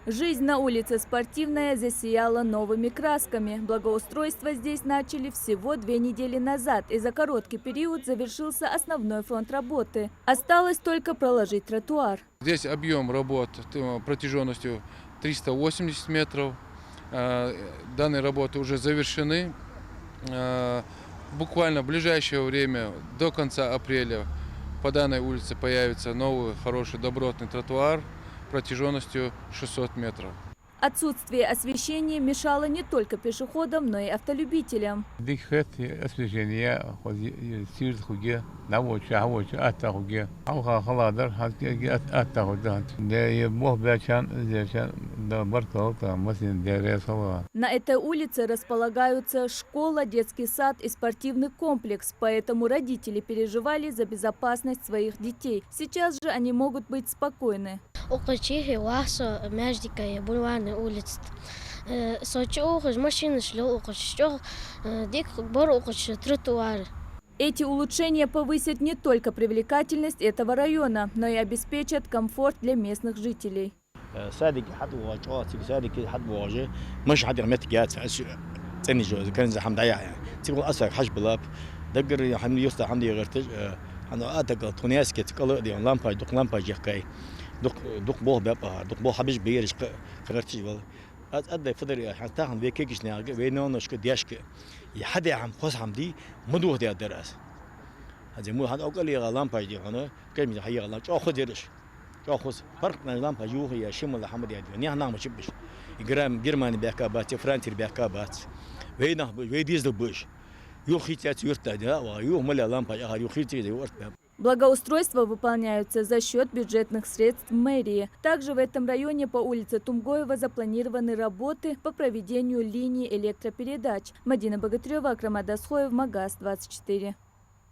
Жизнь на улице Спортивная засияла новыми красками. Благоустройство здесь начали всего 2 недели назад, и за короткий период завершился основной фронт работы. Осталось только проложить тротуар. Здесь объем работ протяженностью 380 метров. Данные работы уже завершены. Буквально в ближайшее время, до конца апреля, по данной улице появится новый, хороший, добротный тротуар протяженностью 600 метров. Отсутствие освещения мешало не только пешеходам, но и автолюбителям. На этой улице располагаются школа, детский сад и спортивный комплекс, поэтому родители переживали за безопасность своих детей. Сейчас же они могут быть спокойны. Окочи васо междика я бульварной улице. Сочи машины шло окочи, дик бор окочи тротуар. Эти улучшения повысят не только привлекательность этого района, но и обеспечат комфорт для местных жителей. صادق حد واجعات صادق حد واجه مش حد رميت جات تاني جو كان زي حمد يعني تقول أسرع حج بلاب دقر حمد يستا حمد يغرتج أنا أتقل تونياس كت قلق دي لامباج دق لامباج يحكي دق بوه بابا دق بوه حبش بيرش قررتج والله أدي فضل حتى هم بيكيش ناقة بينون وش كدياشك يحد عم خص حمدي مدوه دي الدرس هذا مو حد أقول لي لامباج دي هنا كلمة حيا غلام أو خديرش أخذ فرق من لامباج يوه يا شمال حمد يا دنيا نعم شبش جرام جرماني بيكابات فرنسي بيكابات وينه ويديز البوش يوخيتات يرتدى ويوه ملا لامباج أخر يوخيتي يورتدى. Благоустройства выполняются за счет бюджетных средств мэрии. Также в этом районе по улице Тумгоева запланированы работы по проведению линий электропередач. Мадина Богатырева, Акрам Адасхоев, Магаз 24.